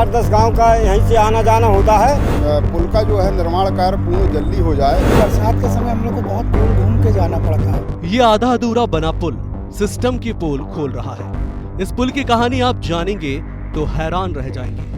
8-10 गांव का यहीं से आना जाना होता है। पुल का जो है निर्माण कार्य पूर्ण जल्दी हो जाए। बरसात के समय हम लोग को बहुत दूर घूम के जाना पड़ता है। ये आधा अधूरा बना पुल सिस्टम की पोल खोल रहा है। इस पुल की कहानी आप जानेंगे तो हैरान रह जाएंगे।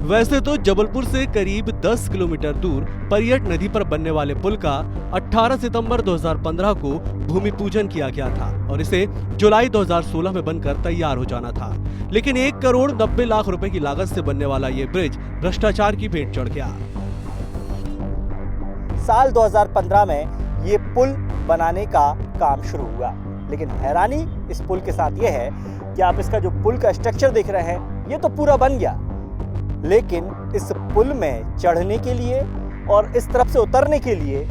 वैसे तो जबलपुर से करीब 10 किलोमीटर दूर परियट नदी पर बनने वाले पुल का 18 सितंबर 2015 को भूमि पूजन किया गया था और इसे जुलाई 2016 में बनकर तैयार हो जाना था। लेकिन 1 करोड़ 90 लाख रुपए की लागत से बनने वाला ये ब्रिज भ्रष्टाचार की भेंट चढ़ गया। साल 2015 में ये पुल बनाने का काम शुरू हुआ, लेकिन हैरानी इस पुल के साथ ये है कि आप इसका जो पुल का स्ट्रक्चर देख रहे हैं ये तो पूरा बन गया, लेकिन इस पुल में चढ़ने के लिए और इस तरफ से उतरने के लिए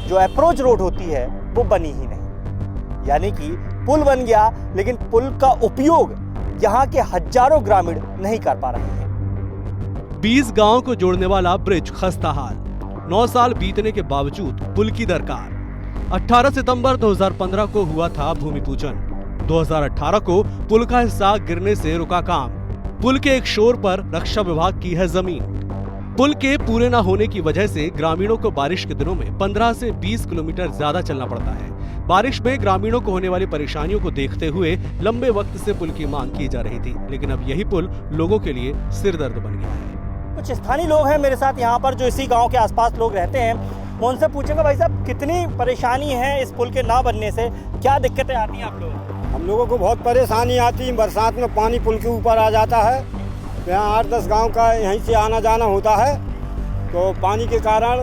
जो अप्रोच रोड होती है वो बनी ही नहीं। यानी कि पुल बन गया लेकिन पुल का उपयोग यहाँ के हजारों ग्रामीण नहीं कर पा रहे हैं। 20 गांव को जोड़ने वाला ब्रिज खस्ता हाल, 9 साल बीतने के बावजूद पुल की दरकार। 18 सितंबर 2015 को हुआ था भूमि पूजन। 2018 को पुल का हिस्सा गिरने से रुका काम। पुल के एक शोर पर रक्षा विभाग की है जमीन। पुल के पूरे न होने की वजह से ग्रामीणों को बारिश के दिनों में 15 से 20 किलोमीटर ज्यादा चलना पड़ता है। बारिश में ग्रामीणों को होने वाली परेशानियों को देखते हुए लंबे वक्त से पुल की मांग की जा रही थी, लेकिन अब यही पुल लोगों के लिए सिरदर्द बन गया है। कुछ स्थानीय लोग हैं मेरे साथ यहाँ पर जो इसी गांव के आसपास लोग रहते हैं, मैं उनसे पूछूंगा, भाई साहब कितनी परेशानी है इस पुल के ना बनने से, क्या दिक्कतें आती हैं आप लोग? हम लोगों को बहुत परेशानी आती है। बरसात में पानी पुल के ऊपर आ जाता है। यहाँ 8-10 गांव का यहीं से आना जाना होता है, तो पानी के कारण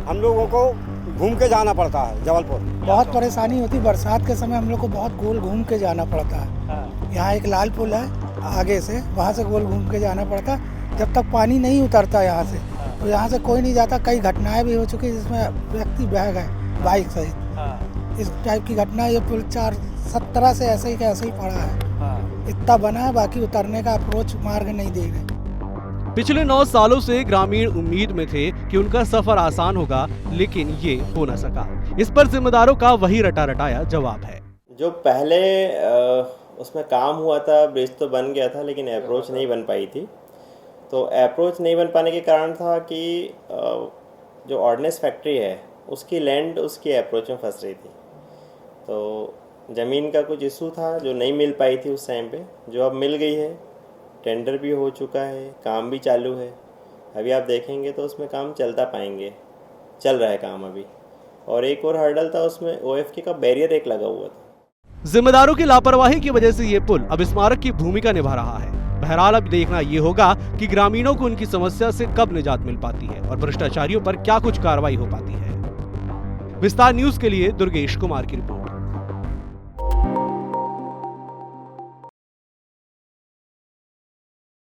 हम लोगों को घूम के जाना पड़ता है जबलपुर। बहुत परेशानी होती है। बरसात के समय हम लोग को बहुत गोल घूम के जाना पड़ता है। यहाँ एक लाल पुल है आगे से, वहाँ से गोल घूम के जाना पड़ता है जब तक पानी नहीं उतरता यहाँ से। तो यहाँ से कोई नहीं जाता। कई घटनाएं भी हो चुकी है जिसमें व्यक्ति बह गए बाइक सहित। इस टाइप की घटना ये पुल 17 से ऐसे ही का ऐसे ही पड़ा है। इतना बना है, बाकी उतरने का अप्रोच मार्ग नहीं दे रहे। पिछले 9 सालों से ग्रामीण उम्मीद में थे कि उनका सफर आसान होगा, लेकिन ये हो न सका। इस पर जिम्मेदारों का वही रटा रटाया जवाब है। जो पहले उसमें काम हुआ था, ब्रिज तो बन गया था, लेकिन अप्रोच नहीं बन पाई थी। तो अप्रोच नहीं बन पाने के कारण था कि जो ऑर्डिनेंस फैक्ट्री है उसकी लैंड उसकी अप्रोच में फंस रही थी। तो ज़मीन का कुछ इशू था जो नहीं मिल पाई थी उस टाइम पे, जो अब मिल गई है। टेंडर भी हो चुका है, काम भी चालू है। अभी आप देखेंगे तो उसमें काम चल रहा है काम अभी। और एक और हर्डल था, उसमें OFK का बैरियर एक लगा हुआ था। जिम्मेदारों की लापरवाही की वजह से ये पुल अब स्मारक की भूमिका निभा रहा है। बहरहाल अब देखना ये होगा कि ग्रामीणों को उनकी समस्या से कब निजात मिल पाती है और भ्रष्टाचारियों पर क्या कुछ कार्रवाई हो पाती है। विस्तार न्यूज के लिए दुर्गेश कुमार की रिपोर्ट।